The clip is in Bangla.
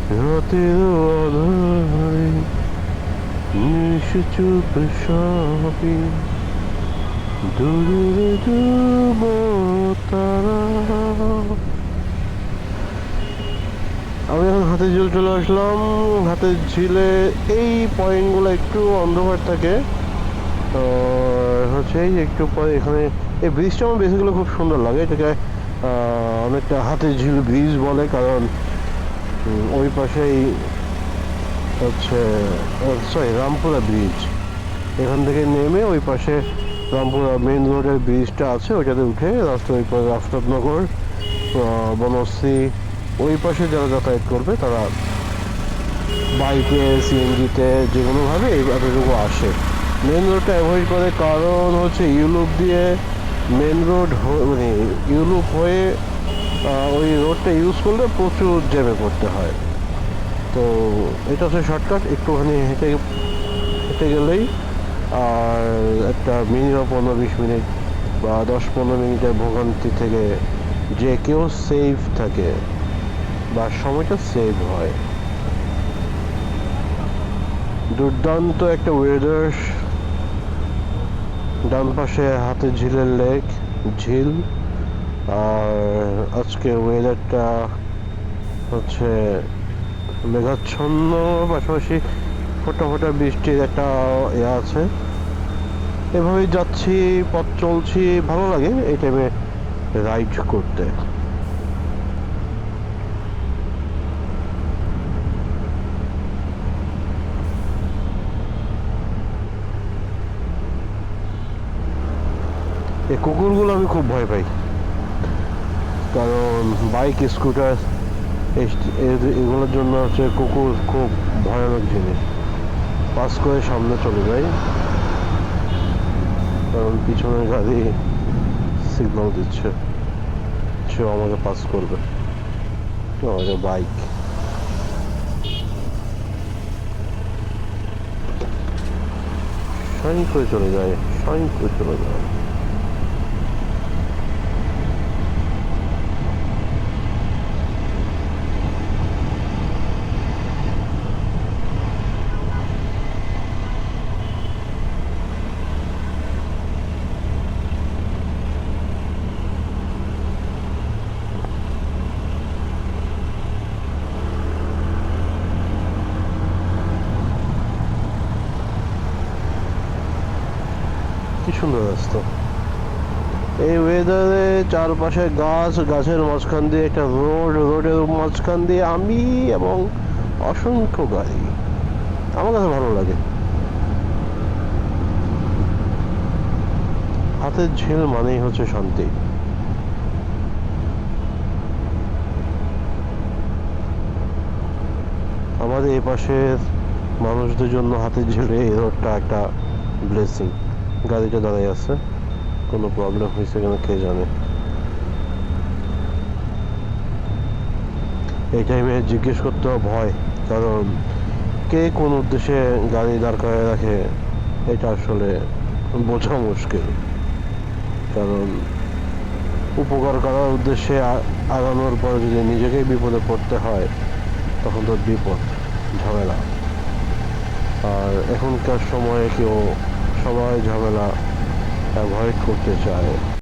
রাতের আধারে নিশ্চুপ সবই দূরে ডুব তারা। আমি এখন হাতের ঝিল চলে আসলাম। হাতের ঝিলে এই পয়েন্টগুলো একটু অন্ধকার থাকে, তো হচ্ছে এই একটু পরে এখানে এই ব্রিজটা আমার বেসিক্যালি খুব সুন্দর লাগে। এটাকে অনেকটা হাতের ঝিল ব্রিজ বলে, কারণ ওই পাশেই হচ্ছে সরি রামপুরা ব্রিজ। এখান থেকে নেমে ওই পাশে রামপুরা মেন রোডের ব্রিজটা আছে, ওইটাতে উঠে রাস্তা ওই পাশে রাফসাদনগর, বনশ্রী ওই পাশে যারা যাতায়াত করবে তারা বাইকে সিএনজিতে যে কোনোভাবে এতটুকু আসে। মেন রোডটা অ্যাভয়েড করে, কারণ হচ্ছে ইউলুপ দিয়ে মেন রোড মানে ইউলুপ হয়ে ওই রোডটা ইউজ করলে প্রচুর জ্যামে পড়তে হয়। তো এটা হচ্ছে শর্টকাট, একটুখানি হেঁটে হেঁটে গেলেই আর একটা মিনিমাম 15-20 মিনিট বা 10-15 মিনিটের ভোগান্তি থেকে যে কেউ সেফ থাকে বা সময়টা সেভ হয়। দুর্দান্ত একটা ওয়েদার। ডান পাশে হাতের ঝিলের লেক ঝিল, আর আজকে ওয়েদারটা হচ্ছে মেঘাচ্ছন্ন, পাশাপাশি ফোটা ফোটা বৃষ্টির একটা ইয়ে আছে। এভাবেই যাচ্ছি, পথ চলছি, ভালো লাগে এই টাইমে রাইড করতে। এই কুকুরগুলো আমি খুব ভয় পাই, কারণ বাইক স্কুটার এগুলোর জন্য হচ্ছে কুকুর খুব ভয়ানক জিনিস। পাস করে সামনে চলে যায়, কারণ পিছনের গাড়ি সিগন্যাল দিচ্ছে সে আমাকে পাস করবে, আমাকে বাইক। সাইন করে চলে যায়, সাইন করে চলে যায়। কি সুন্দর রাস্তা! এই ওয়েদারে চারপাশে গাছ, গাছের মাঝখান দিয়ে একটা রোড, রোডের মাঝখান দিয়ে আমি এবং অসংখ্য গাড়ি। আমার কাছে ভালো লাগে। হাতের ঝিল মানেই হচ্ছে শান্তি। আমাদের এই পাশের মানুষদের জন্য হাতের ঝিলে এই রোডটা একটা ব্লেসিং। গাড়িটা দাঁড়াই আছে, কোনো প্রবলেম হয়েছে কিনা কে জানে। এই টাইমে জিজ্ঞেস করতে ভয়, কারণ কে কোন উদ্দেশ্যে গাড়ি দাঁড় করায় রাখে এটা আসলে বোঝা মুশকিল। কারণ উপকার করার উদ্দেশ্যে আগানোর পর যদি নিজেকেই বিপদে পড়তে হয় তখন তো বিপদ, ঝামেলা। আর এখনকার সময়ে কেউ সবাই ঝামেলা অ্যাভয়েড করতে চায়।